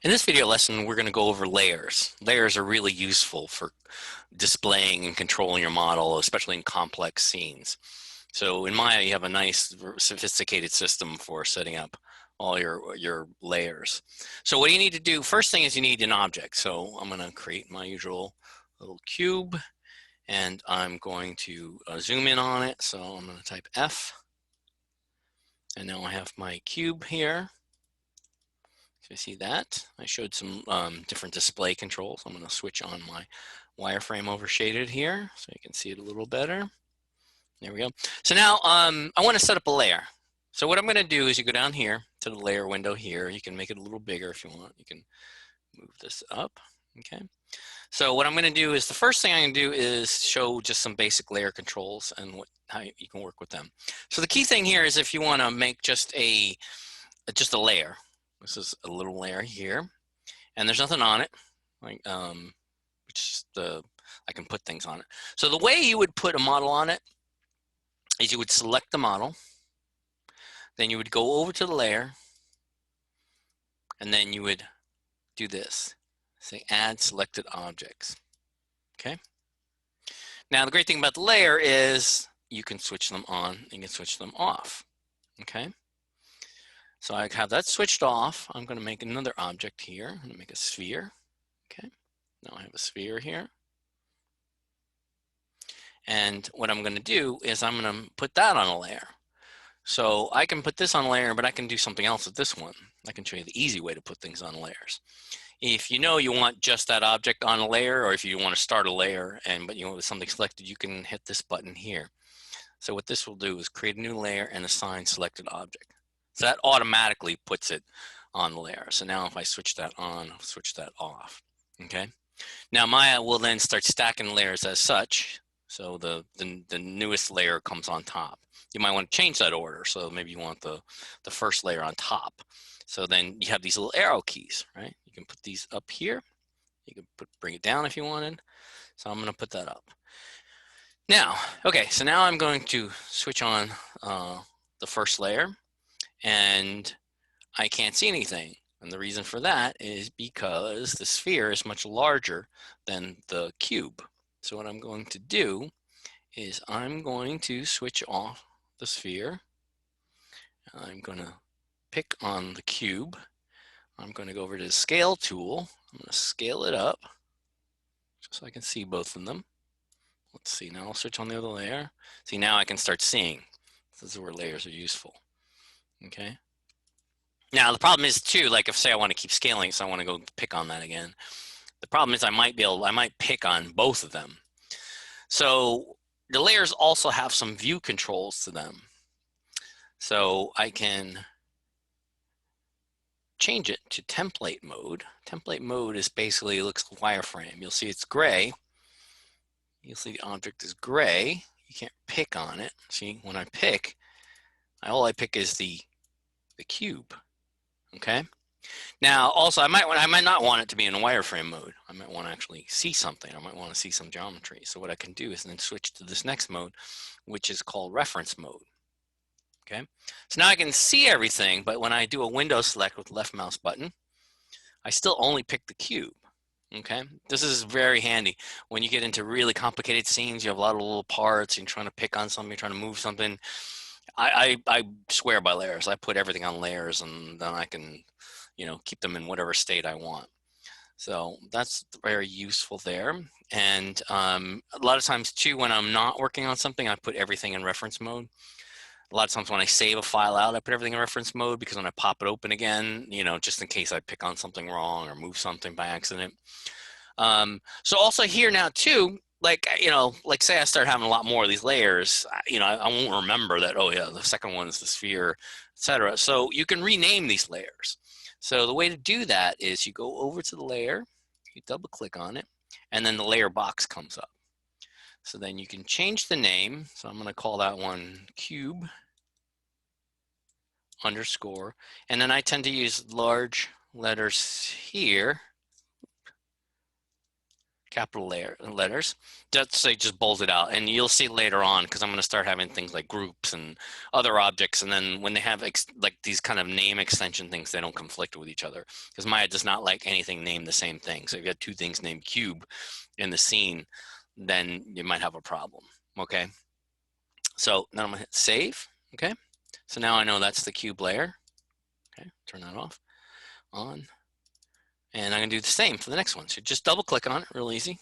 In this video lesson, we're going to go over layers. Layers are really useful for displaying and controlling your model, especially in complex scenes. So in Maya, you have a nice, sophisticated system for setting up all your layers. So what do you need to do? First thing is you need an object. So I'm going to create my usual little cube, and I'm going to zoom in on it. So I'm going to type F, and now I have my cube here. So you see that? I showed some different display controls. I'm going to switch on my wireframe overshaded here so you can see it a little better. There we go. So now I want to set up a layer. So what I'm going to do is you go down here to the layer window here. You can make it a little bigger if you want. You can move this up. Okay. So what I'm going to do is the first thing I'm going to do is show just some basic layer controls and how you can work with them. So the key thing here is if you want to make just a layer. This is a little layer here, and there's nothing on it. Like I can put things on it. So the way you would put a model on it is you would select the model, then you would go over to the layer, and then you would do this. Say add selected objects. Okay. Now the great thing about the layer is you can switch them on and you can switch them off. Okay. So I have that switched off. I'm going to make another object here. I'm going to make a sphere. Okay. Now I have a sphere here. And what I'm going to do is I'm going to put that on a layer. So I can put this on a layer, but I can do something else with this one. I can show you the easy way to put things on layers. If you know you want just that object on a layer, or if you want to start a layer but you want something selected, you can hit this button here. So what this will do is create a new layer and assign selected object. So that automatically puts it on the layer. So now if I switch that on, switch that off. Okay. Now Maya will then start stacking layers as such. So the newest layer comes on top. You might want to change that order. So maybe you want the first layer on top. So then you have these little arrow keys, right? You can put these up here. You can bring it down if you wanted. So I'm going to put that up. Now, okay, so now I'm going to switch on the first layer, and I can't see anything. And the reason for that is because the sphere is much larger than the cube. So what I'm going to do is I'm going to switch off the sphere. I'm going to pick on the cube. I'm going to go over to the scale tool. I'm going to scale it up just so I can see both of them. Let's see, now I'll switch on the other layer. See, now I can start seeing. This is where layers are useful. Okay. Now the problem is too, like if say I want to keep scaling, so I want to go pick on that again. The problem is I might pick on both of them. So the layers also have some view controls to them. So I can change it to template mode. Template mode is basically, looks like wireframe. You'll see it's gray. You'll see the object is gray. You can't pick on it. See, when I pick, all I pick is the cube. Okay. Now, also, I might not want it to be in wireframe mode. I might want to actually see something. I might want to see some geometry. So what I can do is then switch to this next mode, which is called reference mode. Okay. So now I can see everything, but when I do a window select with the left mouse button, I still only pick the cube. Okay. This is very handy when you get into really complicated scenes. You have a lot of little parts and you're trying to pick on something, you're trying to move something. I swear by layers. I put everything on layers, and then I can, keep them in whatever state I want. So that's very useful there. And a lot of times too, when I'm not working on something, I put everything in reference mode. A lot of times when I save a file out, I put everything in reference mode, because when I pop it open again, just in case I pick on something wrong or move something by accident. So also here now too, like say I start having a lot more of these layers, I won't remember that, oh yeah, the second one is the sphere, etc. So you can rename these layers. So the way to do that is you go over to the layer, you double click on it, and then the layer box comes up. So then you can change the name. So I'm going to call that one cube underscore, and then I tend to use large letters here capital letters. That's say just bold it out, and you'll see later on because I'm going to start having things like groups and other objects, and then when they have like these kind of name extension things, they don't conflict with each other because Maya does not like anything named the same thing. So if you have two things named cube in the scene, then you might have a problem. Okay, so now I'm going to hit save. Okay, so now I know that's the cube layer. Okay, turn that off, on. And I'm going to do the same for the next one. So just double click on it, real easy.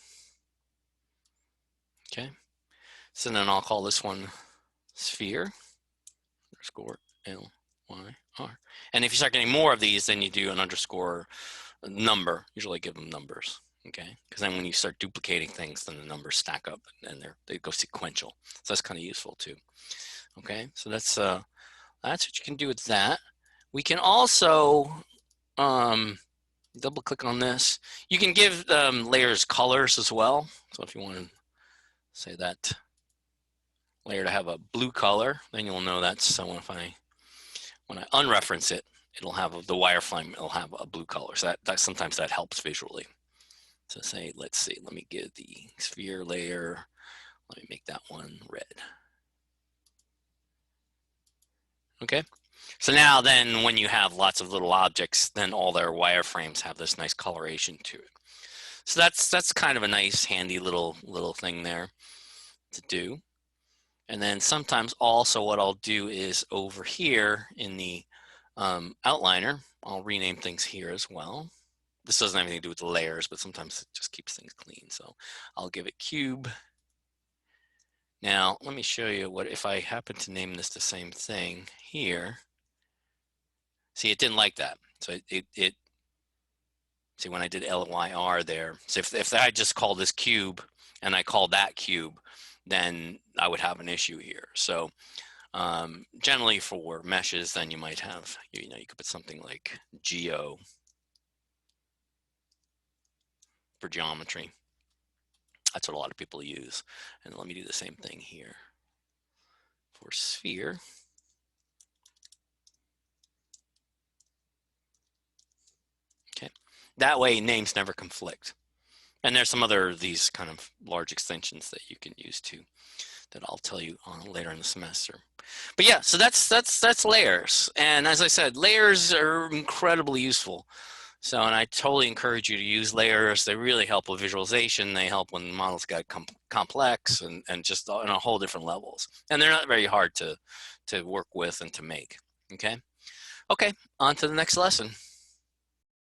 Okay. So then I'll call this one sphere underscore LYR. And if you start getting more of these, then you do an underscore number. Usually give them numbers. Okay. Because then when you start duplicating things, then the numbers stack up and they go sequential. So that's kind of useful too. Okay. So that's what you can do with that. We can also double click on this. You can give layers colors as well. So if you want to say that layer to have a blue color, then you'll know that's so when I unreference it, it'll have the wireframe, it'll have a blue color. So that sometimes that helps visually. So say, let's see, let me get the sphere layer. Let me make that one red. Okay. So now then when you have lots of little objects, then all their wireframes have this nice coloration to it. So that's kind of a nice handy little thing there to do. And then sometimes also what I'll do is over here in the outliner, I'll rename things here as well. This doesn't have anything to do with the layers, but sometimes it just keeps things clean. So I'll give it cube. Now, let me show you what if I happen to name this the same thing here. See, it didn't like that. So it see when I did LYR there. So if I just call this cube and I call that cube, then I would have an issue here. So generally for meshes, then you might have, you could put something like geo for geometry. That's what a lot of people use. And let me do the same thing here for sphere. Okay, that way names never conflict. And there's some other these kind of large extensions that you can use too that I'll tell you later in the semester. But yeah, so that's layers. And as I said, layers are incredibly useful. So, and I totally encourage you to use layers. They really help with visualization. They help when models get complex and just on a whole different levels. And they're not very hard to work with and to make. Okay. Okay, on to the next lesson.